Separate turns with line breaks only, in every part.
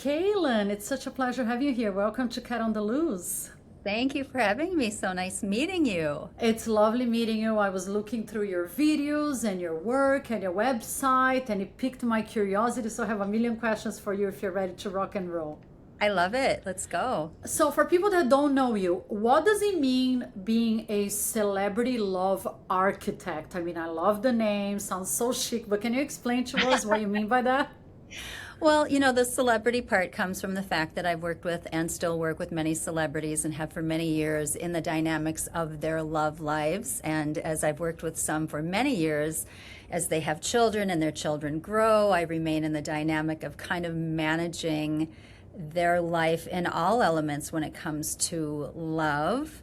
Kailen, it's such a pleasure having you here. Welcome to Cat on the Loose.
Thank you for having me. So nice meeting you.
It's lovely meeting you. I was looking through your videos and your work and your website, and it piqued my curiosity. So I have a million questions for you if you're ready to rock and roll.
I love it. Let's go.
So, for people that don't know you, what does it mean being a celebrity love architect? I mean, I love the name, sounds so chic, but can you explain to us what you mean by that?
Well, the celebrity part comes from the fact that I've worked with and still work with many celebrities and have for many years in the dynamics of their love lives. And as I've worked with some for many years, as they have children and their children grow, I remain in the dynamic of kind of managing their life in all elements when it comes to love.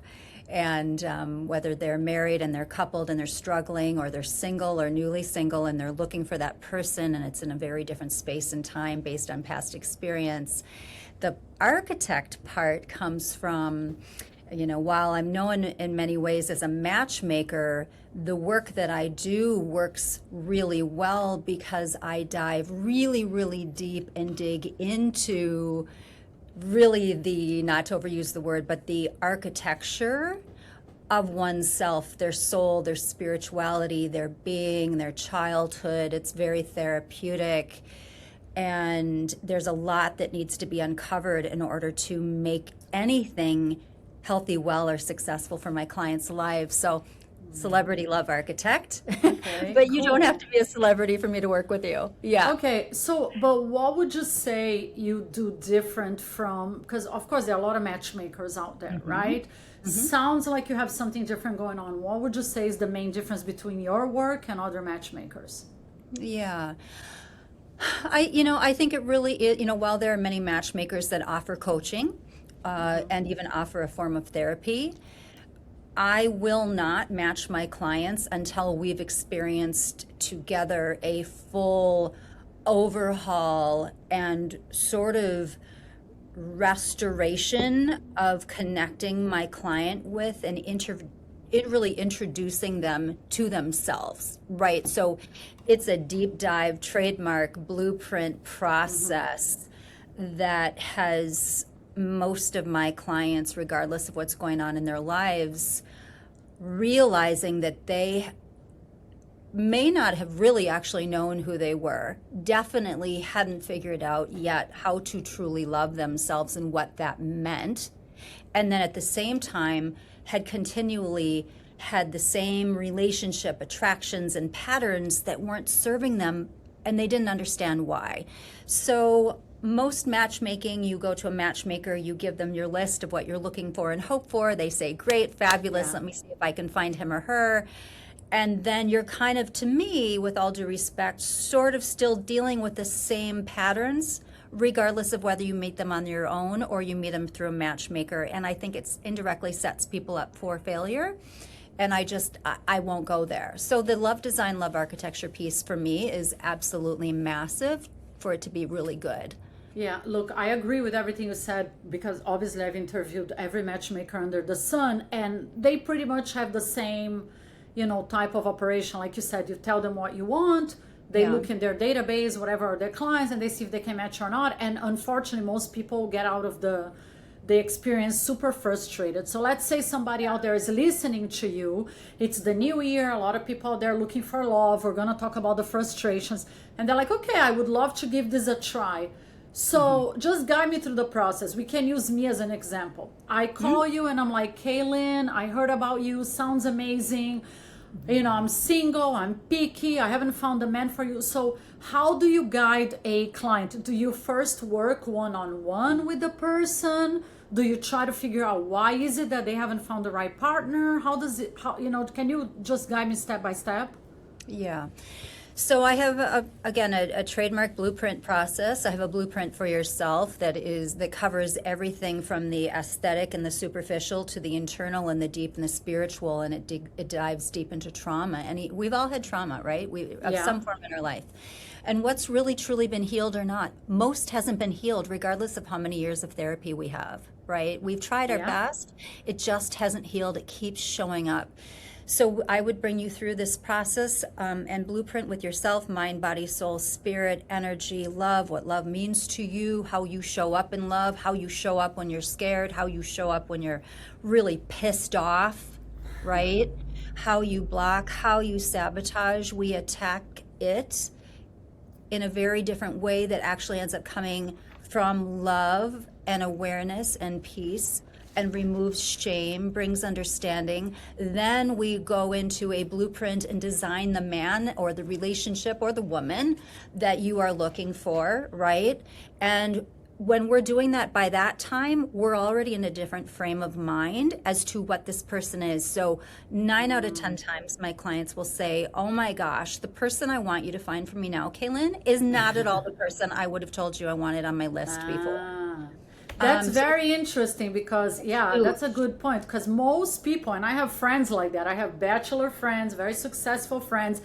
And whether they're married and they're coupled and they're struggling, or they're single or newly single and they're looking for that person, and it's in a very different space and time based on past experience. The architect part comes from, while I'm known in many ways as a matchmaker, the work that I do works really well because I dive really, really deep and dig into really the, not to overuse the word, but the architecture of oneself, their soul, their spirituality, their being, their childhood. It's very therapeutic. And there's a lot that needs to be uncovered in order to make anything healthy, well, or successful for my clients' lives. So celebrity love architect,
Okay,
but you don't
cool.
have to be a celebrity for me to work with you. Yeah.
Okay, so, but what would you say you do different from, because of course there are a lot of matchmakers out there, right? Sounds like you have something different going on. What would you say is the main difference between your work and other matchmakers?
Yeah. I think it really is, while there are many matchmakers that offer coaching and even offer a form of therapy, I will not match my clients until we've experienced together a full overhaul and sort of restoration of connecting my client with and it really introducing them to themselves, right? So it's a deep dive trademark blueprint process that has most of my clients, regardless of what's going on in their lives, realizing that they may not have really actually known who they were, definitely hadn't figured out yet how to truly love themselves and what that meant. And then at the same time, had continually had the same relationship attractions and patterns that weren't serving them, and they didn't understand why. So most matchmaking, you go to a matchmaker, you give them your list of what you're looking for and hope for. They say, great, fabulous,
Yeah.
let me see if I can find him or her. And then you're kind of, to me, with all due respect, sort of still dealing with the same patterns, regardless of whether you meet them on your own or you meet them through a matchmaker. And I think it's indirectly sets people up for failure. And I won't go there. So the love design, love architecture piece for me is absolutely massive for it to be really good.
Yeah, look, I agree with everything you said because obviously I've interviewed every matchmaker under the sun, and they pretty much have the same, type of operation. Like you said, you tell them what you want, they
Yeah.
look in their database, whatever are their clients, and they see if they can match or not. And unfortunately, most people get out of the experience super frustrated. So let's say somebody out there is listening to you. It's the new year. A lot of people out there looking for love. We're going to talk about the frustrations. And they're like, okay, I would love to give this a try. So just guide me through the process. We can use me as an example. I call you and I'm like, Kailen, I heard about you. Sounds amazing. I'm single, I'm picky, I haven't found a man for you. So how do you guide a client? Do you first work one-on-one with the person? Do you try to figure out why is it that they haven't found the right partner? Can you just guide me step by step?
Yeah. So I have a trademark blueprint process. I have a blueprint for yourself that covers everything from the aesthetic and the superficial to the internal and the deep and the spiritual, and it dives deep into trauma. And we've all had trauma, right? We of
Yeah.
some form in our life. And what's really truly been healed or not, most hasn't been healed, regardless of how many years of therapy we have, right? We've tried our
Yeah.
best. It just hasn't healed. It keeps showing up. So I would bring you through this process and blueprint with yourself, mind, body, soul, spirit, energy, love, what love means to you, how you show up in love, how you show up when you're scared, how you show up when you're really pissed off, right? How you block, how you sabotage. We attack it in a very different way that actually ends up coming from love and awareness and peace, and removes shame, brings understanding. Then we go into a blueprint and design the man or the relationship or the woman that you are looking for, right? And when we're doing that, by that time, we're already in a different frame of mind as to what this person is. So 9 out of 10 times my clients will say, oh my gosh, the person I want you to find for me now, Kailen, is not at all the person I would have told you I wanted on my list before.
That's very interesting because, yeah, that's a good point. Because most people, and I have friends like that, I have bachelor friends, very successful friends,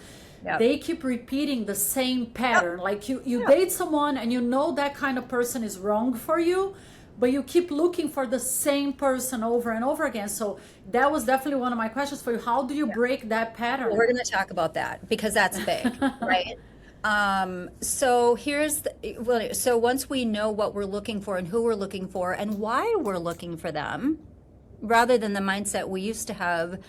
they keep repeating the same pattern. Like you date someone and you know that kind of person is wrong for you, but you keep looking for the same person over and over again. So that was definitely one of my questions for you. How do you break that pattern?
Well, we're going to talk about that because that's big, right? So so once we know what we're looking for and who we're looking for and why we're looking for them, rather than the mindset we used to have,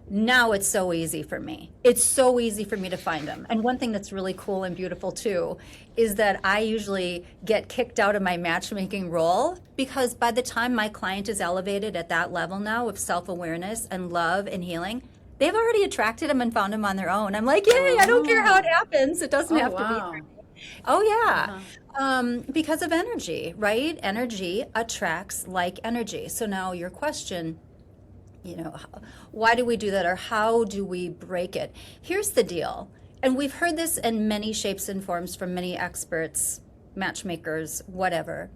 now it's so easy for me. It's so easy for me to find them. And one thing that's really cool and beautiful too is that I usually get kicked out of my matchmaking role because by the time my client is elevated at that level now of self-awareness and love and healing, they've already attracted him and found him on their own. I'm like, yay, I don't care how it happens. It doesn't have to be for me. Oh, yeah. Because of energy, right? Energy attracts like energy. So now your question, why do we do that, or how do we break it? Here's the deal. And we've heard this in many shapes and forms from many experts, matchmakers, whatever.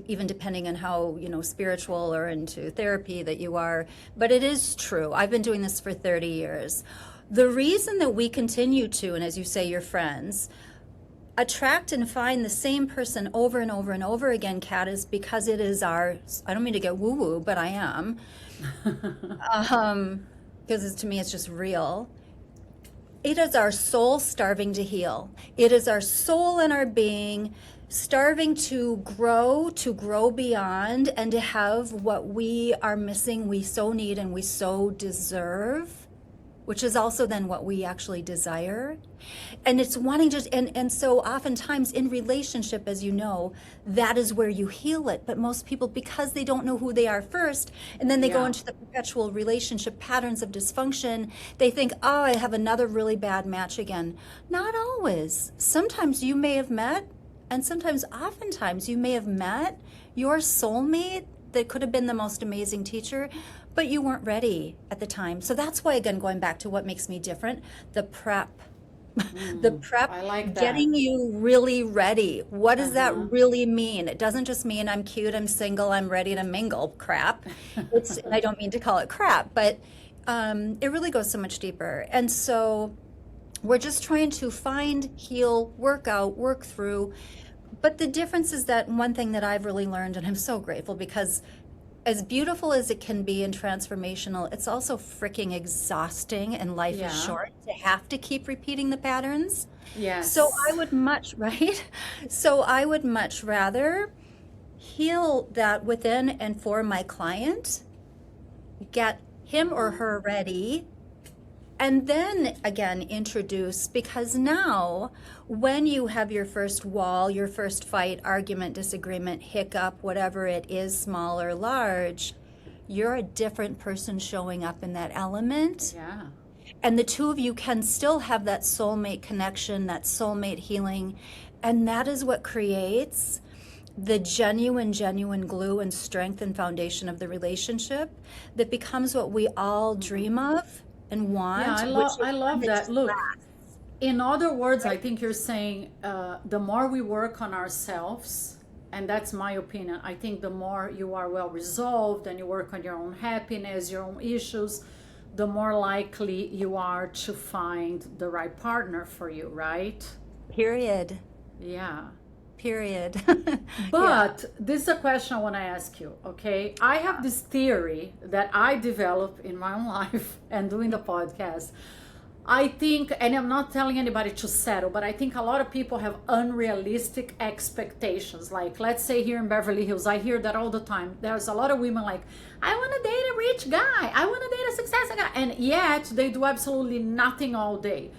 Even depending on how, spiritual or into therapy that you are. But it is true. I've been doing this for 30 years. The reason that we continue to, and as you say, your friends, attract and find the same person over and over and over again, Kat, is because it is I don't mean to get woo-woo, but I am. Because to me, it's just real. It is our soul starving to heal. It is our soul and our being starving to grow beyond, and to have what we are missing, we so need and we so deserve, which is also then what we actually desire. And it's wanting to, and so oftentimes in relationship, as you know, that is where you heal it. But most people, because they don't know who they are first, and then they go into the perpetual relationship patterns of dysfunction, they think, oh, I have another really bad match again. Not always. Sometimes you may have met, and oftentimes you may have met your soulmate that could have been the most amazing teacher, but you weren't ready at the time. So that's why, again, going back to what makes me different, the prep. The prep,
I like that.
Getting you really ready. What does that really mean? It doesn't just mean I'm cute, I'm single, I'm ready to mingle crap. I don't mean to call it crap, but it really goes so much deeper. And so we're just trying to find, heal, work out, work through. But the difference is that one thing that I've really learned, and I'm so grateful, because as beautiful as it can be and transformational, it's also freaking exhausting, and life is short to have to keep repeating the patterns.
Yes.
So I would much rather heal that within and for my client, get him or her ready, and then again introduce, because now when you have your first wall, your first fight, argument, disagreement, hiccup, whatever it is, small or large, you're a different person showing up in that element.
Yeah.
And the two of you can still have that soulmate connection, that soulmate healing. And that is what creates the genuine glue and strength and foundation of the relationship that becomes what we all dream of and want.
Yeah, I love that. Look, in other words, I think you're saying the more we work on ourselves, and that's my opinion, I think the more you are well resolved and you work on your own happiness, your own issues, the more likely you are to find the right partner for you, right?
Period.
Yeah.
period.
But this is a question I want to ask you, okay? I have this theory that I developed in my own life and doing the podcast. I think, and I'm not telling anybody to settle, but I think a lot of people have unrealistic expectations. Like, let's say here in Beverly Hills, I hear that all the time. There's a lot of women like, I want to date a rich guy. I want to date a successful guy. And yet they do absolutely nothing all day.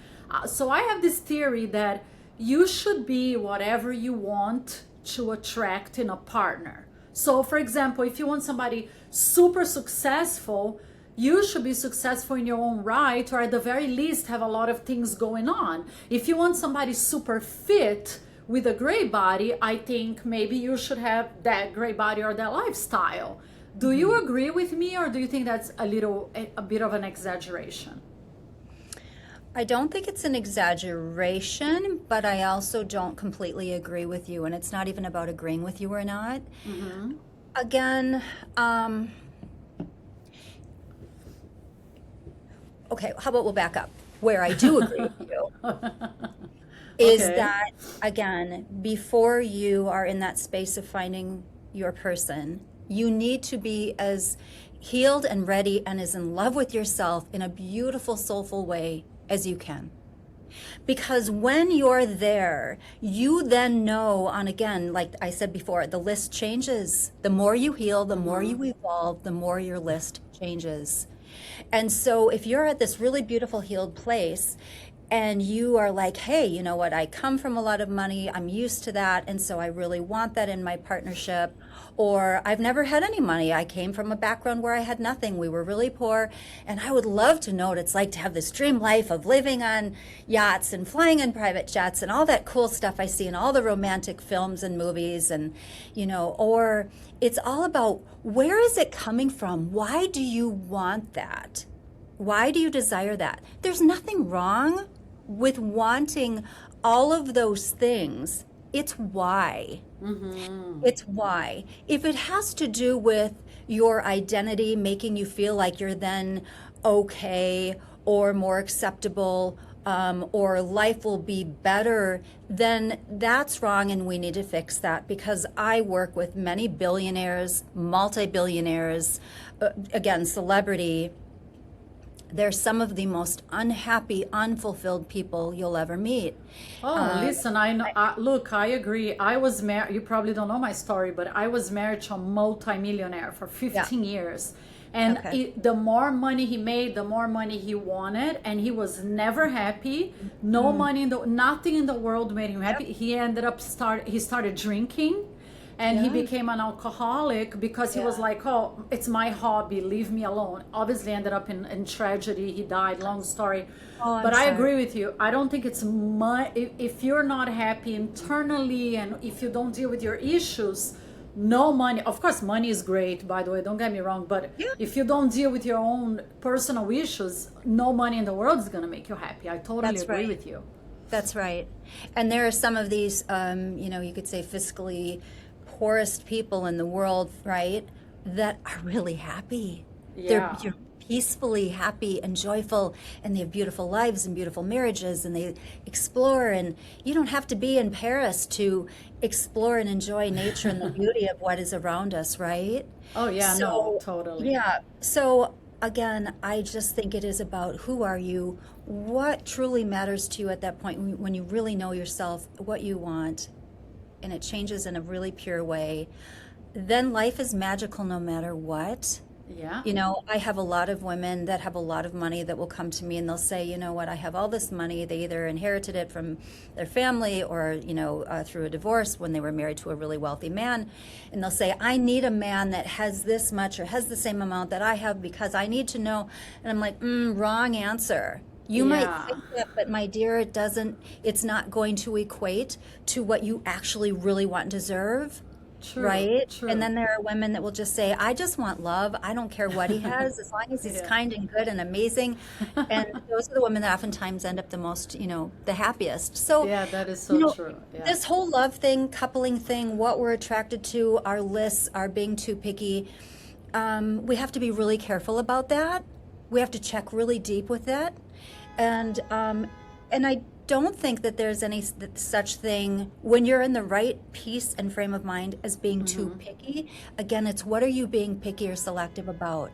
So I have this theory that you should be whatever you want to attract in a partner. So for example, if you want somebody super successful, you should be successful in your own right, or at the very least have a lot of things going on. If you want somebody super fit with a great body, I think maybe you should have that great body or that lifestyle. Do you agree with me, or do you think that's a bit of an exaggeration?
I don't think it's an exaggeration, but I also don't completely agree with you. And it's not even about agreeing with you or not. Mm-hmm. Again, okay, how about we'll back up. Where I do agree with you is that, again, before you are in that space of finding your person, you need to be as healed and ready and as in love with yourself in a beautiful, soulful way as you can. Because when you're there, you then know on, again, like I said before, the list changes. The more you heal, the more you evolve, the more your list changes. And so if you're at this really beautiful healed place and you are like, hey, you know what, I come from a lot of money, I'm used to that, and so I really want that in my partnership. Or I've never had any money, I came from a background where I had nothing, we were really poor, and I would love to know what it's like to have this dream life of living on yachts and flying in private jets and all that cool stuff I see in all the romantic films and movies, and or it's all about, where is it coming from? Why do you want that? Why do you desire that? There's nothing wrong with wanting all of those things. It's why. Mm-hmm. It's why. If it has to do with your identity making you feel like you're then okay or more acceptable, or life will be better, then that's wrong, and we need to fix that. Because I work with many billionaires, multi-billionaires, again, celebrity. They're some of the most unhappy, unfulfilled people you'll ever meet.
Oh, listen, I know. Look, I agree. I was married. You probably don't know my story, but I was married to a multi-millionaire for 15 years. And the more money he made, the more money he wanted, and he was never happy. No money nothing in the world made him happy. He ended up he started drinking. And he became an alcoholic because he was like, oh, it's my hobby, leave me alone. Obviously ended up in tragedy. He died, long story. But I agree with you. I don't think it's if you're not happy internally and if you don't deal with your issues, no money. Of course, money is great, by the way, don't get me wrong. But if you don't deal with your own personal issues, no money in the world is going to make you happy. I totally agree with you.
That's right. And there are some of these, you could say fiscally poorest people in the world, right, that are really happy. They're peacefully happy and joyful, and they have beautiful lives and beautiful marriages, and they explore. And you don't have to be in Paris to explore and enjoy nature and the beauty of what is around us, right?
Oh yeah, no, totally.
Yeah. So again, I just think it is about, who are you, what truly matters to you at that point when you really know yourself, what you want, and it changes in a really pure way. Then life is magical no matter what.
Yeah.
I have a lot of women that have a lot of money that will come to me and they'll say, you know what, I have all this money. They either inherited it from their family or, through a divorce when they were married to a really wealthy man. And they'll say, I need a man that has this much or has the same amount that I have because I need to know. And I'm like, wrong answer. You might think that, but my dear, it's not going to equate to what you actually really want and deserve.
True,
right?
True.
And then there are women that will just say, I just want love. I don't care what he has, as long as he's kind and good and amazing. And those are the women that oftentimes end up the most, the happiest. So
yeah, that is so true. Yeah.
This whole love thing, coupling thing, what we're attracted to, our lists, our being too picky, we have to be really careful about that. We have to check really deep with that. And don't think that there's any such thing when you're in the right peace and frame of mind as being too picky. Again, it's what are you being picky or selective about?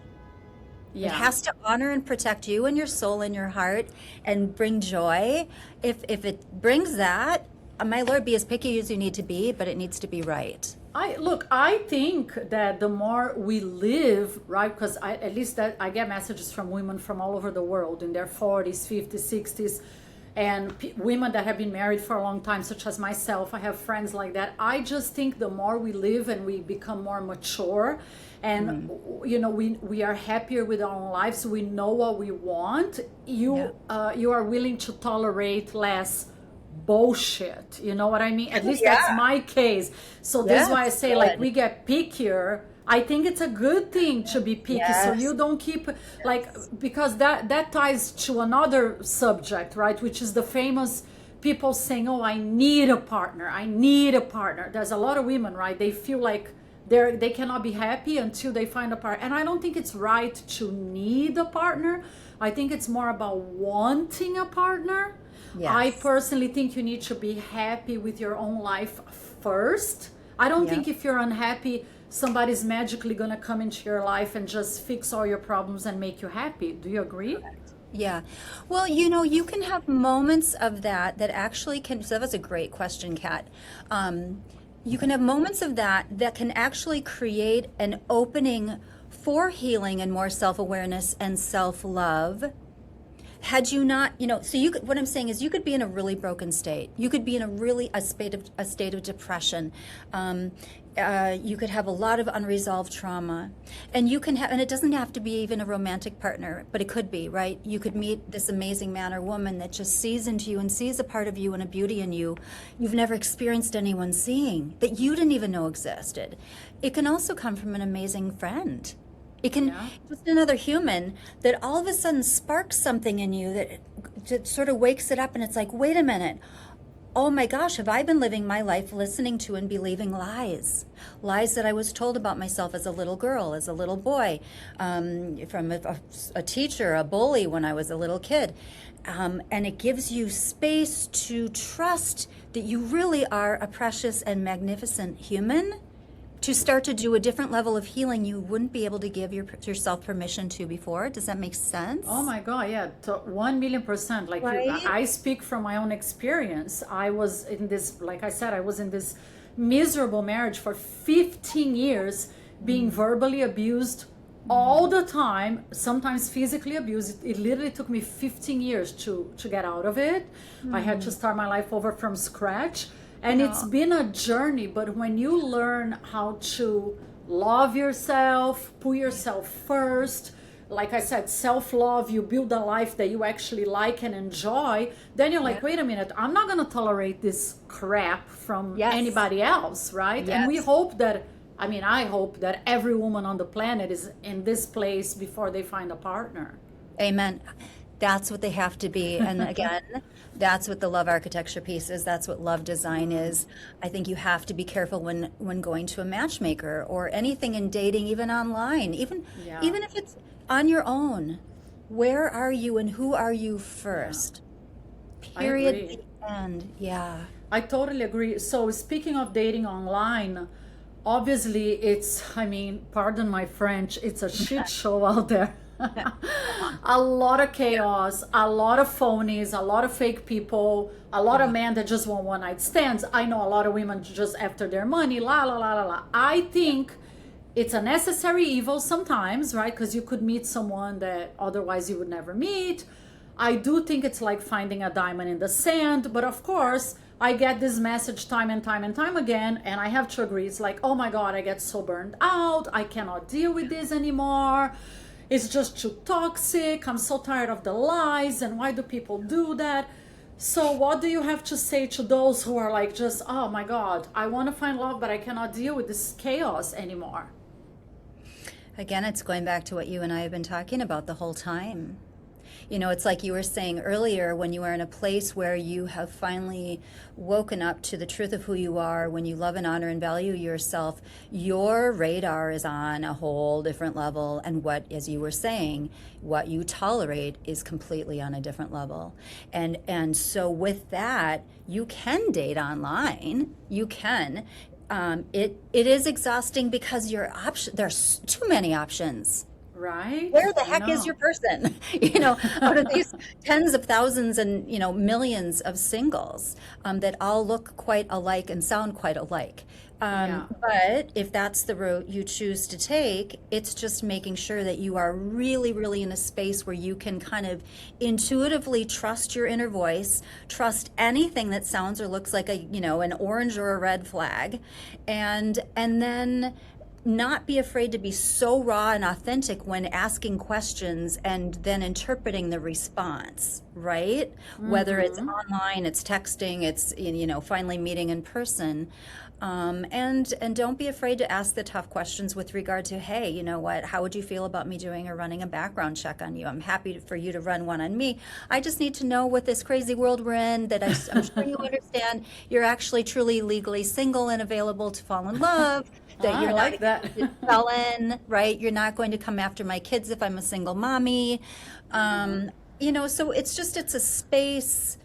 Yeah.
It has to honor and protect you and your soul and your heart and bring joy. If it brings that, my Lord, be as picky as you need to be, but it needs to be right.
I think that the more we live, right, because at least that I get messages from women from all over the world in their 40s, 50s, 60s, and women that have been married for a long time, such as myself. I have friends like that. I just think the more we live and we become more mature, and you know, we are happier with our own lives, we know what we want, you are willing to tolerate less bullshit, you know what I mean? At least that's my case. So this is why I say, like, we get pickier. I think it's a good thing to be picky, so you don't keep, like, because that ties to another subject, right, which is the famous people saying, oh, I need a partner, I need a partner. There's a lot of women, right, they feel like they cannot be happy until they find a partner. And I don't think it's right to need a partner. I think it's more about wanting a partner. Yes. I personally think you need to be happy with your own life first. I don't think if you're unhappy, somebody's magically going to come into your life and just fix all your problems and make you happy. Do you agree?
Yeah. Well, you know, you can have moments of that actually can, so that was a great question, Kat. You can have moments of that can actually create an opening for healing and more self-awareness and self-love. Had you not, you know, so you could, what I'm saying is you could be in a really broken state. You could be in a state of depression. You could have a lot of unresolved trauma, and you can have, and it doesn't have to be even a romantic partner, but it could be, right? You could meet this amazing man or woman that just sees into you and sees a part of you and a beauty in you you've never experienced anyone seeing, that you didn't even know existed. It can also come from an amazing friend. It can just another human that all of a sudden sparks something in you that sort of wakes it up, and it's like, wait a minute. Oh my gosh, have I been living my life listening to and believing lies? Lies that I was told about myself as a little girl, as a little boy, from a teacher, a bully when I was a little kid. And it gives you space to trust that you really are a precious and magnificent human, to start to do a different level of healing you wouldn't be able to give yourself permission to before. Does that make sense?
Oh my God, yeah, 1,000,000%. Like, right? I speak from my own experience. I was in this, like I said, I was in this miserable marriage for 15 years, being verbally abused all the time, sometimes physically abused. It literally took me 15 years to get out of it. I had to start my life over from scratch. And it's been a journey, but when you learn how to love yourself, put yourself first, like I said, self-love, you build a life that you actually like and enjoy, then you're like, wait a minute, I'm not going to tolerate this crap from anybody else, right? Yes. And we hope that, I hope that every woman on the planet is in this place before they find a partner.
Amen. That's what they have to be. And again, that's what the love architecture piece is. That's what love design is. I think you have to be careful when going to a matchmaker or anything in dating, even online, even if it's on your own. Where are you and who are you first? Period. End. Yeah.
I totally agree. So speaking of dating online, obviously it's, pardon my French, it's a shit show out there. A lot of chaos, a lot of phonies, a lot of fake people, a lot of men that just want one night stands. I know a lot of women just after their money, la la la la la. I think it's a necessary evil sometimes, right? Because you could meet someone that otherwise you would never meet. I do think it's like finding a diamond in the sand, but of course I get this message time and time and time again, and I have to agree. It's like, oh my God, I get so burned out. I cannot deal with this anymore. It's just too toxic. I'm so tired of the lies. And why do people do that? So what do you have to say to those who are like, just, oh my God, I want to find love, but I cannot deal with this chaos anymore?
Again, it's going back to what you and I have been talking about the whole time. You know, it's like you were saying earlier, when you are in a place where you have finally woken up to the truth of who you are, when you love and honor and value yourself, your radar is on a whole different level. And what, as you were saying, what you tolerate is completely on a different level. And so with that, you can date online. You can. It is exhausting because there's too many options.
Right?
Where the heck is your person? You know, out of these tens of thousands and, you know, millions of singles that all look quite alike and sound quite alike. But if that's the route you choose to take, it's just making sure that you are really, really in a space where you can kind of intuitively trust your inner voice, trust anything that sounds or looks like an orange or a red flag, and then not be afraid to be so raw and authentic when asking questions and then interpreting the response, right? Whether it's online, it's texting, it's, finally meeting in person. And don't be afraid to ask the tough questions with regard to, hey, you know what, how would you feel about me doing or running a background check on you? I'm happy for you to run one on me. I just need to know, with this crazy world we're in, that I'm sure you understand you're actually truly legally single and available to fall in love, that you're not a felon, right? You're not going to come after my kids if I'm a single mommy. So it's a space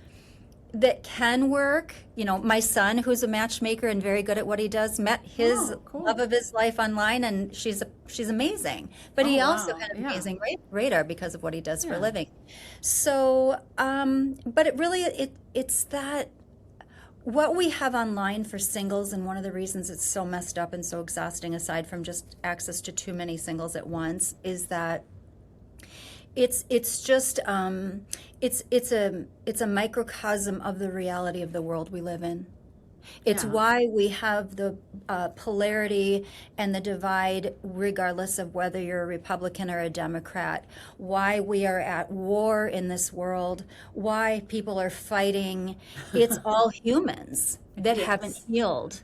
that can work. My son, who's a matchmaker and very good at what he does, met his love of his life online, and she's amazing. But he also had an amazing radar because of what he does for a living. So, but it's that what we have online for singles, and one of the reasons it's so messed up and so exhausting, aside from just access to too many singles at once, is that it's a microcosm of the reality of the world we live in. It's why we have the polarity and the divide, regardless of whether you're a Republican or a Democrat, why we are at war in this world, why people are fighting. It's all humans that haven't healed.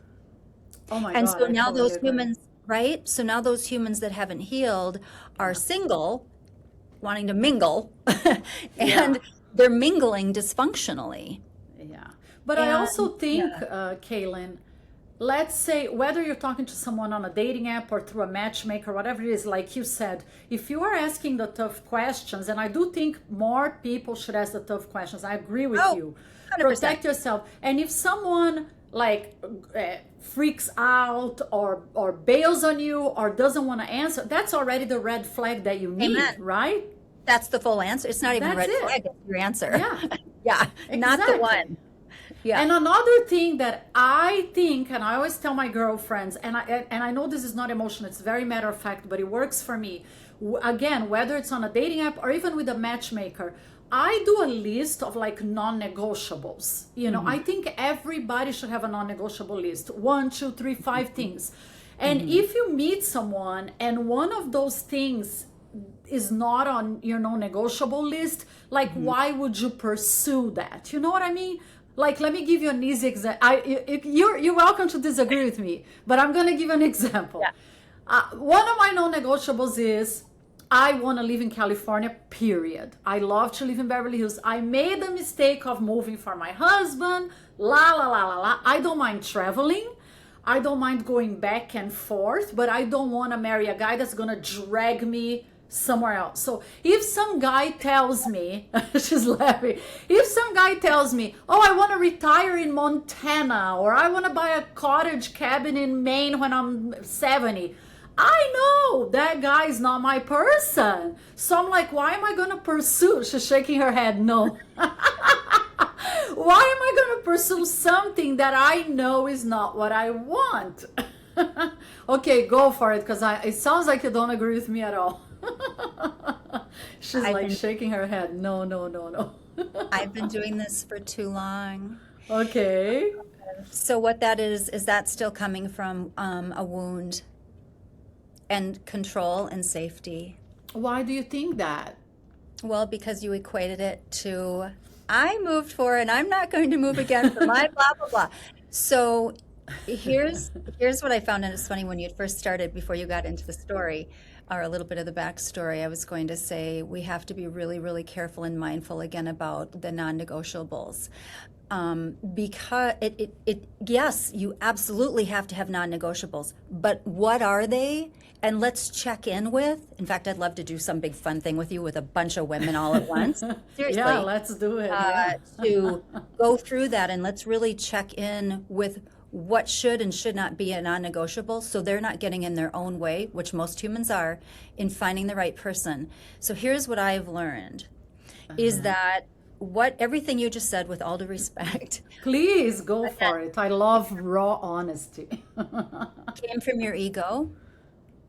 Oh my
And
God,
so
I
now
totally
those
agree.
humans, right? So now those humans that haven't healed are single, wanting to mingle, and they're mingling dysfunctionally.
Yeah. But I also think, Kailen, let's say whether you're talking to someone on a dating app or through a matchmaker, whatever it is, like you said, if you are asking the tough questions, and I do think more people should ask the tough questions, I agree with you.
100%.
Protect yourself. And if someone freaks out or bails on you or doesn't want to answer, that's already the red flag that you need, right?
That's the full answer. It's not even a red flag, it's your answer.
Yeah.
Not the one. Yeah.
And another thing that I think, and I always tell my girlfriends, and I know this is not emotion, it's very matter of fact, but it works for me. Again, whether it's on a dating app or even with a matchmaker, I do a list of non-negotiables. I think everybody should have a non-negotiable list. 1, 2, 3, 5 things. And if you meet someone and one of those things is not on your non-negotiable list, why would you pursue that? You know what I mean? Let me give you an easy example. You're welcome to disagree with me, but I'm going to give an example. One of my non-negotiables is I want to live in California, period. I love to live in Beverly Hills. I made the mistake of moving for my husband, I don't mind traveling. I don't mind going back and forth, but I don't want to marry a guy that's going to drag me somewhere else. So if some guy tells me, she's laughing, if some guy tells me, oh, I want to retire in Montana, or I want to buy a cottage cabin in Maine when I'm 70, I know that guy is not my person. So I'm like, why am I going to pursue? She's shaking her head, no. Why am I going to pursue something that I know is not what I want? Okay, go for it, because it sounds like you don't agree with me at all. She's shaking her head. No.
I've been doing this for too long.
Okay.
So what that is that still coming from a wound and control and safety.
Why do you think that?
Well, because you equated it to, I moved for and I'm not going to move again for my blah, blah, blah. So here's what I found, and it's funny, when you first started, before you got into the story, or a little bit of the backstory, I was going to say we have to be really, really careful and mindful again about the non-negotiables. Because yes, you absolutely have to have non-negotiables, but what are they? And let's check in with. In fact, I'd love to do some big fun thing with you with a bunch of women all at once. Seriously.
Yeah, let's do it. Yeah.
To go through that, and let's really check in with what should and should not be a non-negotiable, so they're not getting in their own way, which most humans are, in finding the right person. So here's what I've learned, is that everything you just said, with all due respect,
Please go for it. I love raw honesty.
came from your ego,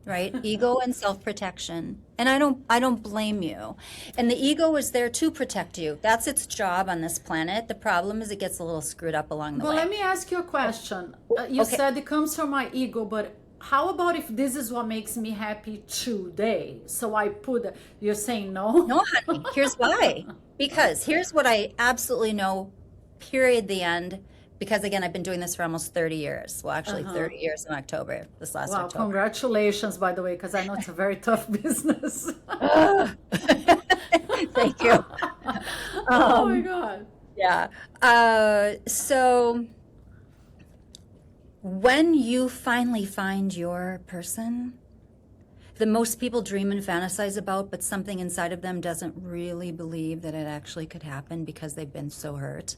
right? Ego and self-protection. And I don't blame you. And the ego is there to protect you. That's its job on this planet. The problem is it gets a little screwed up along the
Well,
way.
let me ask you a question. You
Okay.
said it comes from my ego, but how about if this is what makes me happy today? So I put, you're saying no?
No, honey, here's why. Because here's what I absolutely know, period, the end. Because again, I've been doing this for almost 30 years. Well, actually 30 years in October, this last
Wow,
October.
congratulations, by the way, because I know it's a very tough business.
Thank you.
Oh my God.
Yeah. So when you finally find your person, that most people dream and fantasize about, but something inside of them doesn't really believe that it actually could happen because they've been so hurt,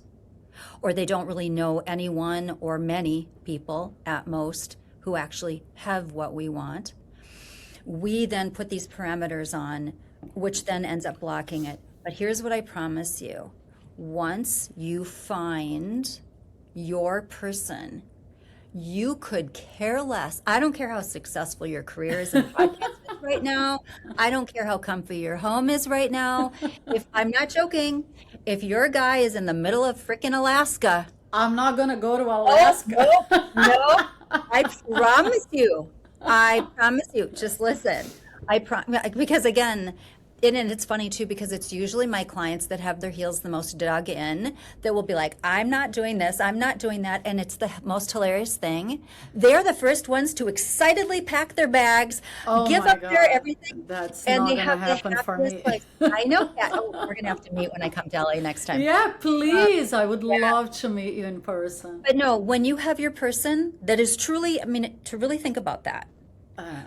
or they don't really know anyone or many people at most who actually have what we want. We then put these parameters on, which then ends up blocking it. But here's what I promise you. Once you find your person, you could care less. I don't care how successful your career is in podcast is right now. I don't care how comfy your home is right now. If I'm not joking, if your guy is in the middle of freaking Alaska,
I'm not going to go to Alaska.
no, I promise you. I promise you. Just listen. Because again, and it's funny too, because it's usually my clients that have their heels the most dug in that will be like, I'm not doing this, I'm not doing that. And it's the most hilarious thing. They're the first ones to excitedly pack their bags, give up their everything.
That's
and
not
they
going to
have
happen
this
for me.
like, I know that. Oh, we're going to have to meet when I come to LA next time.
Yeah, please. I would love to meet you in person.
But no, when you have your person that is truly, I mean, to really think about that,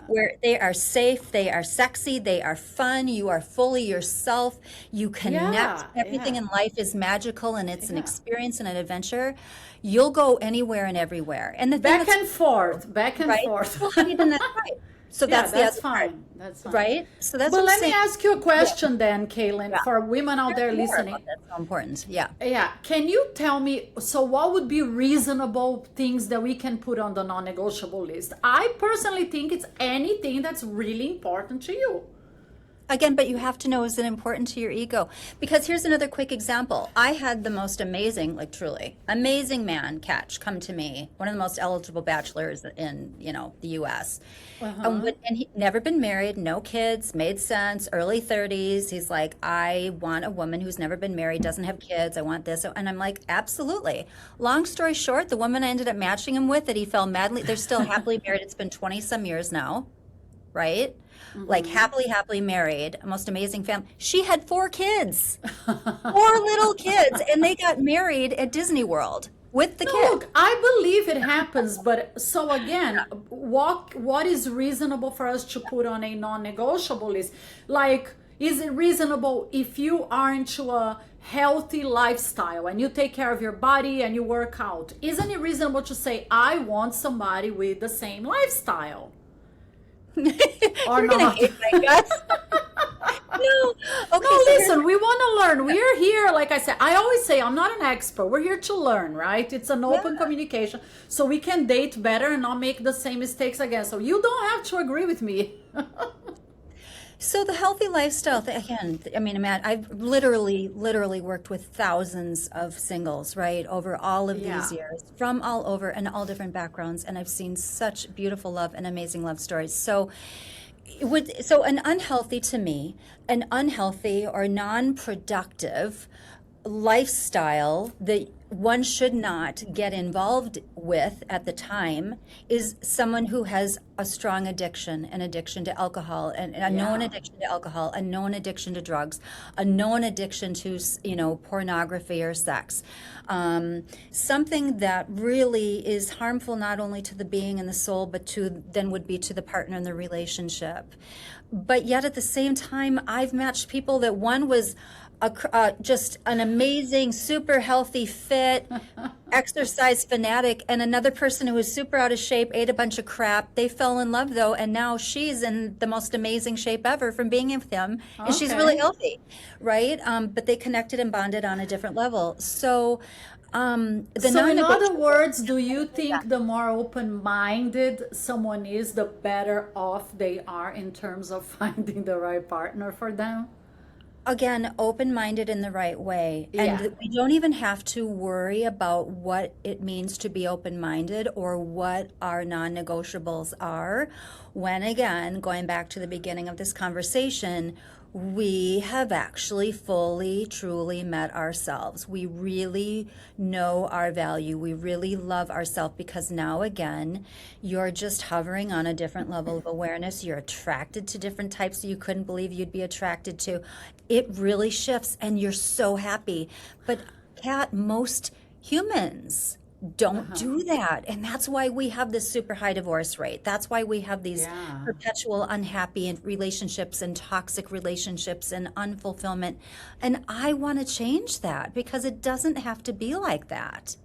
where they are safe, they are sexy, they are fun, you are fully yourself, you connect, everything in life is magical, and it's an experience and an adventure. You'll go anywhere and everywhere. And the
back and forth.
Well, honey, then that's right. So that's the other part.
That's fine.
Right? So that's
But
what I'm
let me
saying.
ask you a question then, Kailen, for women out there listening.
That's so important. Yeah.
Yeah. Can you tell me, so what would be reasonable things that we can put on the non-negotiable list? I personally think it's anything that's really important to you.
Again, but you have to know, is it important to your ego? Because here's another quick example. I had the most amazing, like truly amazing man come to me, one of the most eligible bachelors in, the US. And he never been married, no kids, made sense, early 30s. He's like, I want a woman who's never been married, doesn't have kids. I want this. And I'm like, absolutely. Long story short, the woman I ended up matching him with, that he fell madly, they're still happily married. It's been 20 some years now, right? Like happily married, most amazing family. She had 4 kids, 4 little kids, and they got married at Disney World with the kid.
Look, I believe it happens, but so again, what is reasonable for us to put on a non-negotiable list? Like, is it reasonable if you are into a healthy lifestyle and you take care of your body and you work out? Isn't it reasonable to say, I want somebody with the same lifestyle? Or
You're gonna hate my guts. No. Okay.
No, listen, we want to learn. We're here, like I said, I always say, I'm not an expert. We're here to learn, right? It's an open communication, so we can date better and not make the same mistakes again. So you don't have to agree with me.
So the healthy lifestyle, again, I mean, Matt, I've literally worked with thousands of singles, right, over all of these years, from all over and all different backgrounds, and I've seen such beautiful love and amazing love stories. So an unhealthy, to me, an unhealthy or non-productive lifestyle that one should not get involved with at the time is someone who has a strong addiction, an addiction to alcohol, and a known addiction to alcohol, a known addiction to drugs, a known addiction to, pornography or sex. Something that really is harmful not only to the being and the soul, but then would be to the partner in the relationship. But yet at the same time, I've matched people that one was just an amazing, super healthy, fit, exercise fanatic, and another person who was super out of shape, ate a bunch of crap. They fell in love though, and now she's in the most amazing shape ever from being with him, and she's really healthy, right? But they connected and bonded on a different level. So,
in other words, do you think the more open-minded someone is, the better off they are in terms of finding the right partner for them?
Again, open-minded in the right way. And we don't even have to worry about what it means to be open-minded or what our non-negotiables are. When, again, going back to the beginning of this conversation, we have actually fully, truly met ourselves. We really know our value. We really love ourselves because now, again, you're just hovering on a different level of awareness. You're attracted to different types that you couldn't believe you'd be attracted to. It really shifts and you're so happy. But Kat, most humans don't do that. And that's why we have this super high divorce rate. That's why we have these perpetual unhappy relationships and toxic relationships and unfulfillment. And I want to change that because it doesn't have to be like that.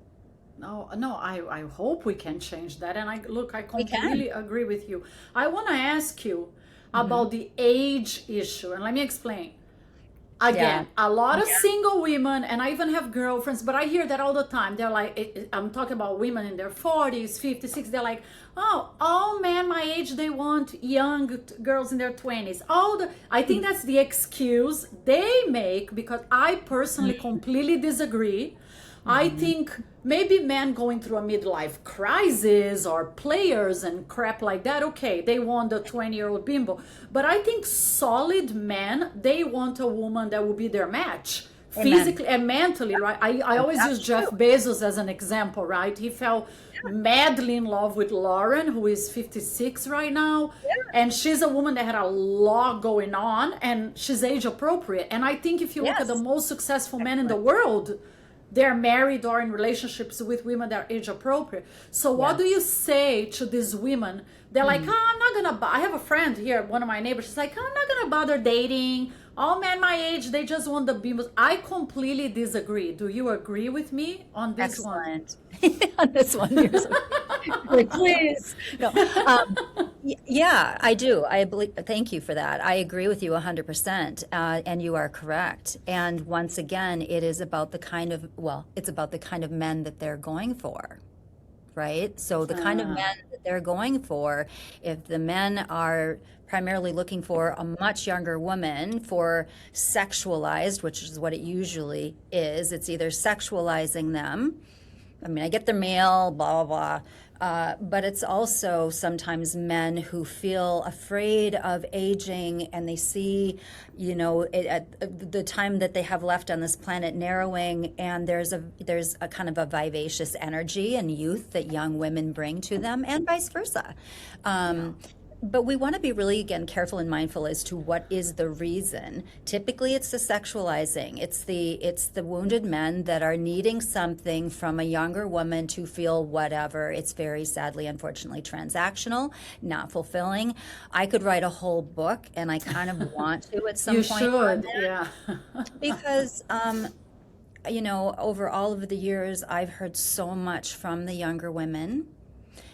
No, I hope we can change that. And I completely agree with you. I want to ask you about the age issue. And let me explain. Again, a lot of single women, and I even have girlfriends, but I hear that all the time. They're like, I'm talking about women in their 40s, 50s, 60s. They're like, oh, all men my age, they want young girls in their 20s. I think that's the excuse they make, because I personally completely disagree. I think maybe men going through a midlife crisis or players and crap like that, okay, they want the 20-year-old bimbo. But I think solid men, they want a woman that will be their match. Physically and mentally, right? I always use Jeff Bezos as an example, right? He fell madly in love with Lauren, who is 56 right now. And she's a woman that had a lot going on, and she's age appropriate. And I think if you look at the most successful men in the world, they're married or in relationships with women that are age appropriate. So what do you say to these women? They're like, I'm not gonna I have a friend here, one of my neighbors, she's like, I'm not gonna bother dating. All men my age, they just want the bimbos. I completely disagree. Do you agree with me on this one?
On this one, like, please. No. Yeah, I do. I believe. Thank you for that. I agree with you 100%, and you are correct. And once again, it is about the kind of it's about the kind of men that they're going for, right? So the kind of men that they're going for, if the men are primarily looking for a much younger woman for sexualized, which is what it usually is. It's either sexualizing them. I mean, I get their mail, blah, blah, blah. But it's also sometimes men who feel afraid of aging, and they see, at the time that they have left on this planet narrowing, and there's a kind of a vivacious energy and youth that young women bring to them, and vice versa. But we want to be really, again, careful and mindful as to what is the reason. Typically, it's the sexualizing. It's the wounded men that are needing something from a younger woman to feel whatever. It's very sadly, unfortunately, transactional, not fulfilling. I could write a whole book, and I kind of want to at some point.
You should, yeah.
Because, over all of the years, I've heard so much from the younger women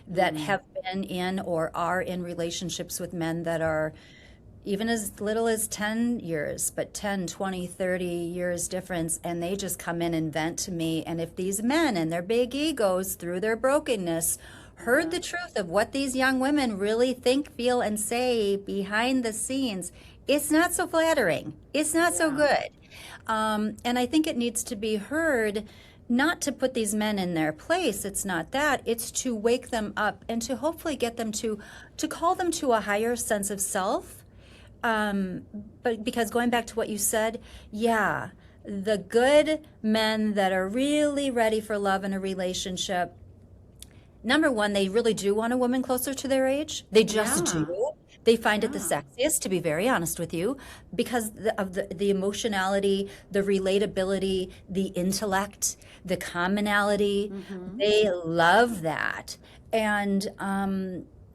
that have been in or are in relationships with men that are even as little as 10 years, but 10, 20, 30 years difference, and they just come in and vent to me. And if these men and their big egos, through their brokenness, heard the truth of what these young women really think, feel, and say behind the scenes, it's not so flattering. It's not so good. And I think it needs to be heard, not to put these men in their place. It's not that. It's to wake them up and to hopefully get them to call them to a higher sense of self. But because going back to what you said, the good men that are really ready for love in a relationship, number one, they really do want a woman closer to their age. They just do. They find it the sexiest, to be very honest with you, because of the emotionality, the relatability, the intellect, the commonality. They love that. And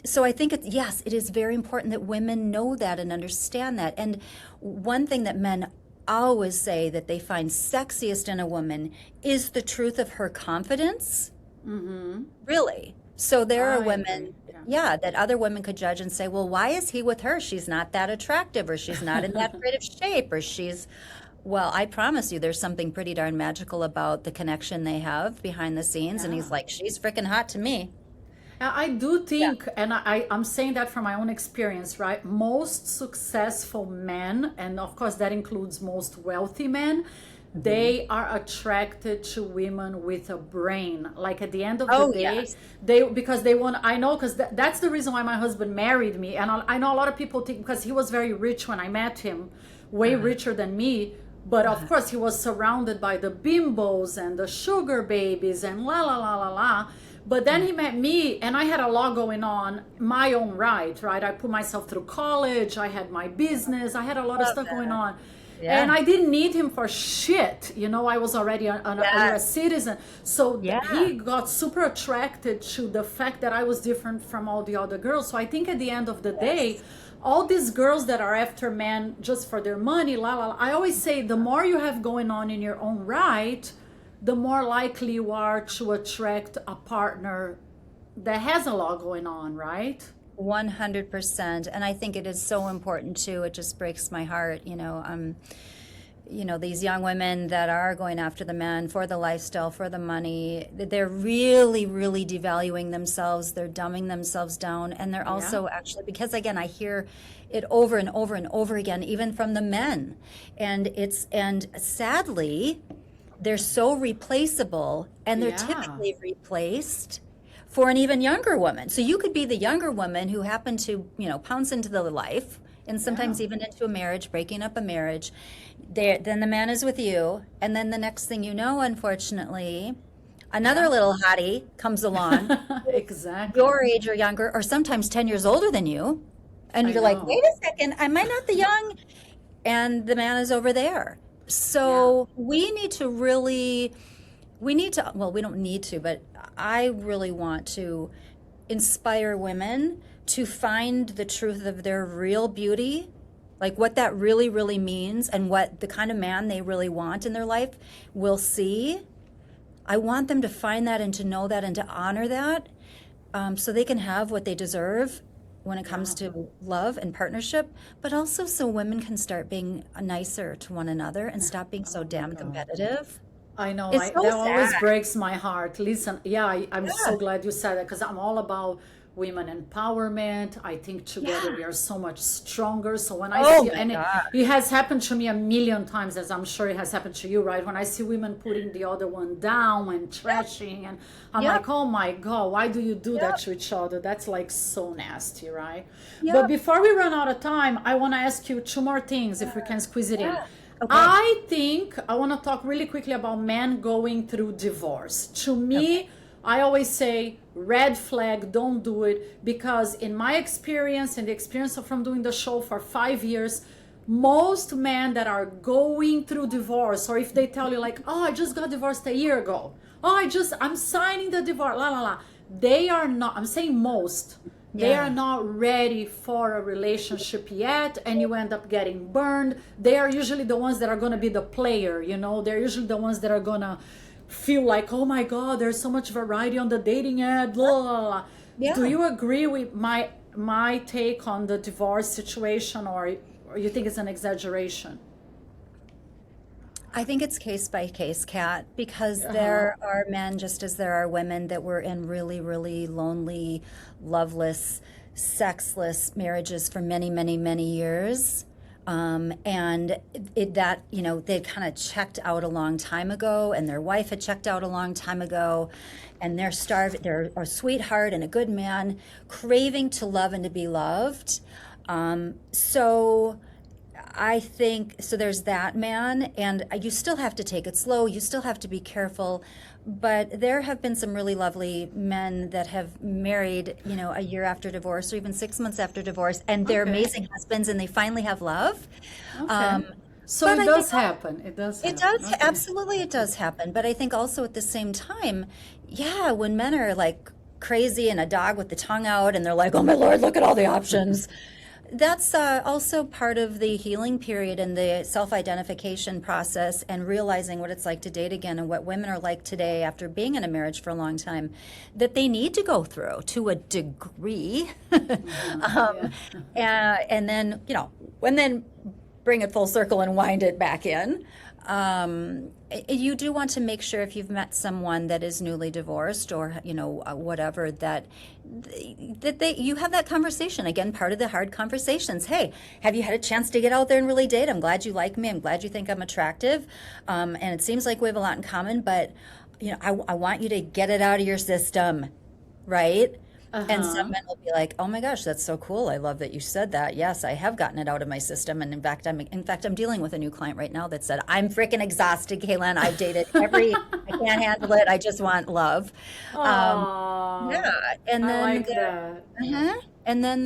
so I think, yes, it is very important that women know that and understand that. And one thing that men always say that they find sexiest in a woman is the truth of her confidence. Really. So there are women, that other women could judge and say, well, why is he with her? She's not that attractive, or she's not in that great of shape, or well, I promise you there's something pretty darn magical about the connection they have behind the scenes. And he's like, she's freaking hot to me.
I do think, and I'm saying that from my own experience, right? Most successful men, and of course that includes most wealthy men, they are attracted to women with a brain. Like at the end of the day, because they want, I know, because that's the reason why my husband married me. And I know a lot of people think, because he was very rich when I met him, way richer than me. But of course he was surrounded by the bimbos and the sugar babies and la la la la la. But then he met me, and I had a lot going on my own right? I put myself through college, I had my business, I had a lot of stuff going on. And I didn't need him for shit. I was already a citizen. So he got super attracted to the fact that I was different from all the other girls. So I think at the end of the day, all these girls that are after men just for their money, I always say the more you have going on in your own right, the more likely you are to attract a partner that has a lot going on, right?
100%. And I think it is so important too. It just breaks my heart, these young women that are going after the man for the lifestyle, for the money, they're really, really devaluing themselves. They're dumbing themselves down. And they're also actually, because again, I hear it over and over and over again, even from the men. And sadly, they're so replaceable, and they're typically replaced for an even younger woman. So you could be the younger woman who happened to, pounce into the life, and sometimes even into a marriage, breaking up a marriage. Then the man is with you, and then the next thing you know, unfortunately, another little hottie comes along.
Exactly.
Your age or younger, or sometimes 10 years older than you. And you're like, wait a second, am I not the young? And the man is over there. So we don't need to, but I really want to inspire women to find the truth of their real beauty, like what that really, really means, and what the kind of man they really want in their life will see. I want them to find that and to know that and to honor that, so they can have what they deserve when it comes to love and partnership, but also so women can start being nicer to one another and stop being so damn competitive.
I know.
It's so
that
sad.
Always breaks my heart. Listen, I'm so glad you said that, because I'm all about women empowerment. I think together we are so much stronger. So when I see, and it has happened to me a million times, as I'm sure it has happened to you, right? When I see women putting the other one down and trashing, and I'm like, oh my God, why do you do that to each other? That's like so nasty, right? But before we run out of time, I want to ask you two more things, if we can squeeze it in. Okay. I think I want to talk really quickly about men going through divorce. To me, I always say, red flag, don't do it, because in my experience and the experience from doing the show for 5 years, most men that are going through divorce, or if they tell you like, oh, I just got divorced a year ago, oh, I'm signing the divorce, they are not, I'm saying most, they are not ready for a relationship yet, and you end up getting burned. They are usually the ones that are going to be the player, they're usually the ones that are going to feel like, oh my God, there's so much variety on the dating app, blah, blah, blah. Do you agree with my take on the divorce situation, or you think it's an exaggeration?
I think it's case by case, Kat, because there are men, just as there are women, that were in really, really lonely, loveless, sexless marriages for many, many, many years. And they kind of checked out a long time ago, and their wife had checked out a long time ago, and they're a sweetheart and a good man, craving to love and to be loved. So I think so. There's that man, and you still have to take it slow. You still have to be careful. But there have been some really lovely men that have married, a year after divorce or even 6 months after divorce, and they're amazing husbands, and they finally have love.
Okay. So
But
it
I
does
think
happen. It does
it
happen.
does,
Okay.
absolutely, it does happen. But I think also at the same time, yeah, when men are like crazy and a dog with the tongue out, and they're like, "Oh my Lord, look at all the options." That's also part of the healing period and the self-identification process and realizing what it's like to date again and what women are like today after being in a marriage for a long time that they need to go through to a degree.
Yeah.
And then, and then bring it full circle and wind it back in. You do want to make sure if you've met someone that is newly divorced or whatever that you have that conversation again. Part of the hard conversations. Hey, have you had a chance to get out there and really date? I'm glad you like me. I'm glad you think I'm attractive, and it seems like we have a lot in common. But I want you to get it out of your system, right? And some men will be like, "Oh my gosh, that's so cool! I love that you said that. Yes, I have gotten it out of my system, and in fact, I'm dealing with a new client right now that said, I'm freaking exhausted, Kailen. I've dated I can't handle it. I just want love."
Aw,
Yeah, and
I
then
like that.
and then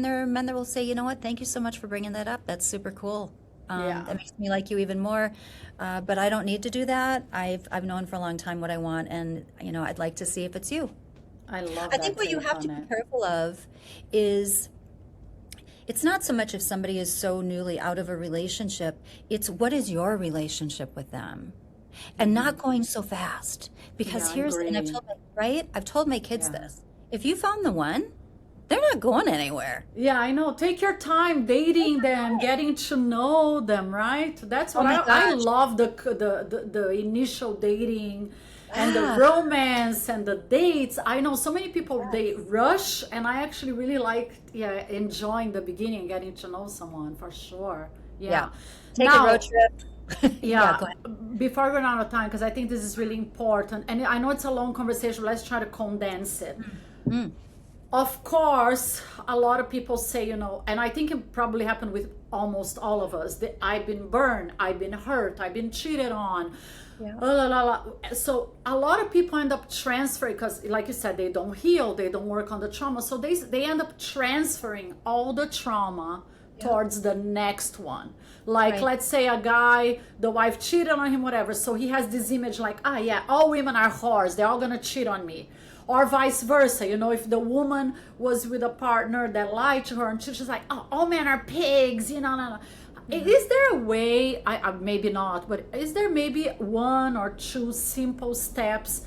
there are men that will say, "You know what? Thank you so much for bringing that up. That's super cool.
Yeah.
That makes me like you even more. But I don't need to do that. I've known for a long time what I want, and I'd like to see if it's you."
I love
I
that
think what you
take
have
on
to be
it.
careful of is it's not so much if somebody is so newly out of a relationship, it's what is your relationship with them? And not going so fast. Because
Yeah, I
and
agree.
I've told my kids
Yeah.
this. If you found the one, they're not going anywhere.
Yeah, I know. Take your time dating them, getting to know them, right? That's
Oh
what
my
I
gosh.
love the initial dating and the
Ah,
romance and the dates. I know so many people they rush, and I actually really like enjoying the beginning, getting to know someone for sure.
yeah.
Yeah.
Take a road
Now,
trip. Yeah,
yeah,
go ahead.
before we run out of time, because I think this is really important, and I know it's a long conversation, let's try to condense it.
Mm,
Of course, a lot of people say, and I think it probably happened with almost all of us, that I've been burned, I've been hurt, I've been cheated on.
yeah.
So a lot of people end up transferring because, like you said, they don't heal, they don't work on the trauma. So they end up transferring all the trauma towards the next one. Like,
Right.
let's say a guy, the wife cheated on him, whatever. So he has this image like, yeah, all women are whores, they're all gonna cheat on me. Or vice versa, if the woman was with a partner that lied to her and she's like, oh, all men are pigs, no. Is there a way, I maybe not, but is there maybe one or two simple steps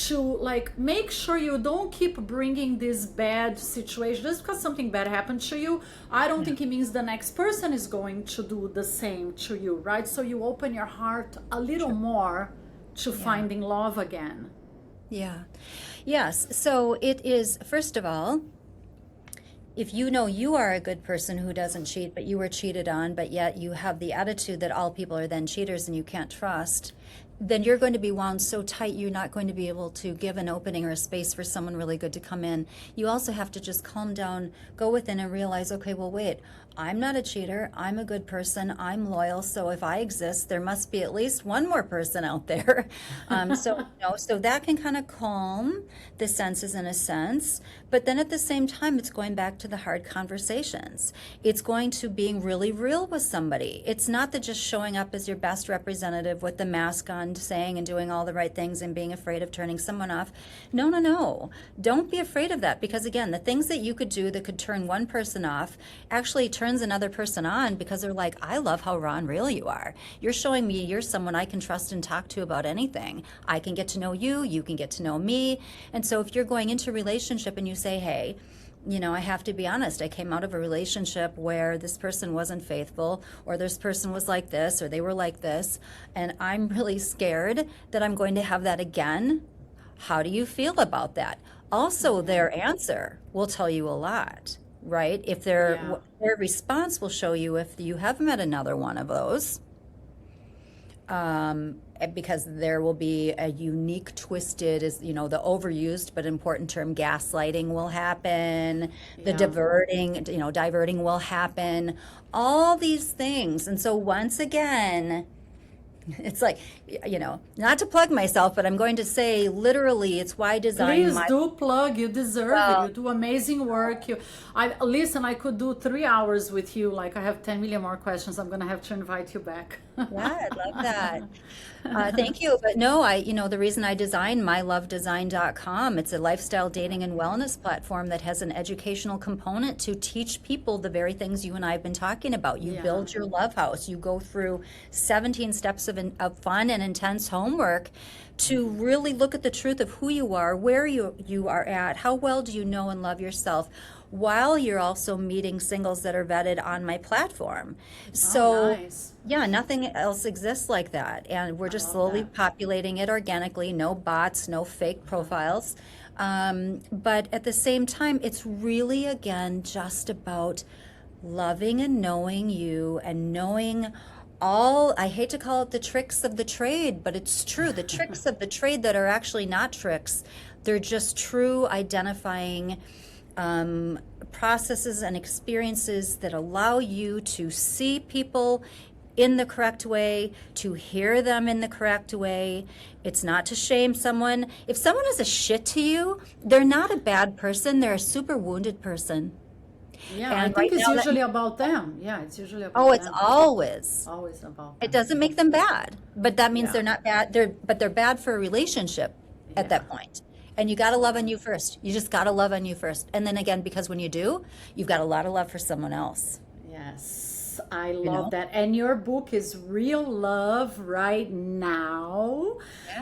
to like make sure you don't keep bringing this bad situation just because something bad happened to you? I don't think it means the next person is going to do the same to you, right? So you open your heart a little more to finding love again.
Yeah. Yes. So it is, first of all, if you know you are a good person who doesn't cheat, but you were cheated on, but yet you have the attitude that all people are then cheaters and you can't trust, then you're going to be wound so tight you're not going to be able to give an opening or a space for someone really good to come in. You also have to just calm down, go within and realize, okay, well, wait, I'm not a cheater. I'm a good person. I'm loyal. So if I exist, there must be at least one more person out there. So that can kind of calm the senses in a sense. But then at the same time, it's going back to the hard conversations. It's going to being really real with somebody. It's not that just showing up as your best representative with the mask on, saying and doing all the right things and being afraid of turning someone off. No, no, no. Don't be afraid of that, because again, the things that you could do that could turn one person off actually turns another person on, because they're like, I love how raw and real you are. You're showing me you're someone I can trust and talk to about anything. I can get to know you, you can get to know me. And so if you're going into a relationship and you say, hey, I have to be honest, I came out of a relationship where this person wasn't faithful, or this person was like this, or they were like this, and I'm really scared that I'm going to have that again. How do you feel about that? Also, their answer will tell you a lot, right? If their response will show you if you have met another one of those. because there will be a unique, twisted, is the overused but important term, gaslighting will happen, the
Yeah.
diverting will happen, all these things. And so once again, it's like, not to plug myself, but I'm going to say literally, it's why design
Please do plug. You deserve it. You do amazing work. Listen. I could do 3 hours with you. Like I have 10 million more questions. I'm gonna have to invite you back.
Yeah, I'd love that. Thank you. But no, the reason I designed mylovedesign.com, it's a lifestyle dating and wellness platform that has an educational component to teach people the very things you and I have been talking about. You build your love house. You go through 17 steps of fun and intense homework to really look at the truth of who you are, where you are at, how well do you know and love yourself, while you're also meeting singles that are vetted on my platform. So
Nice.
yeah, nothing else exists like that. And we're just slowly populating it organically, no bots, no fake profiles. But at the same time, it's really, again, just about loving and knowing you and knowing I hate to call it the tricks of the trade, but it's true. The tricks of the trade that are actually not tricks. They're just true identifying processes and experiences that allow you to see people in the correct way, to hear them in the correct way. It's not to shame someone. If someone is a shit to you, they're not a bad person. They're a super wounded person.
Yeah,
And
I think
right
it's
now
usually about them. Yeah, it's usually about
Oh, it's
them.
always.
Always about
It
them.
doesn't make them bad, but that means
Yeah.
they're not bad. They're bad for a relationship at that point. And you got to love on you first. You just got to love on you first. And then again, because when you do, you've got a lot of love for someone else.
Yes, I love that. And your book is Real Love right now.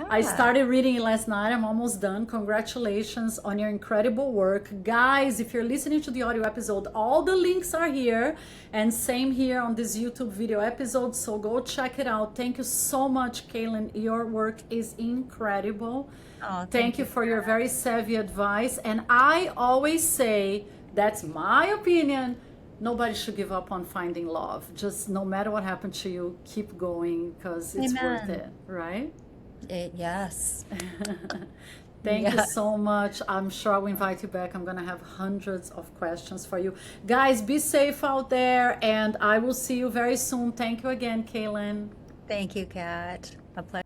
I
Yeah.
started reading it last night. I'm almost done. Congratulations on your incredible work. Guys, if you're listening to the audio episode, all the links are here. And same here on this YouTube video episode. So go check it out. Thank you so much, Kailen. Your work is incredible.
Oh,
Thank you for your very savvy advice. And I always say, that's my opinion, nobody should give up on finding love. Just no matter what happened to you, keep going because it's worth
Amen.
it, right?
Yes.
Thank you
Yes.
so much. I'm sure I'll invite you back. I'm going to have hundreds of questions for you. Guys, be safe out there and I will see you very soon. Thank you again, Kailen.
Thank you, Kat. A pleasure.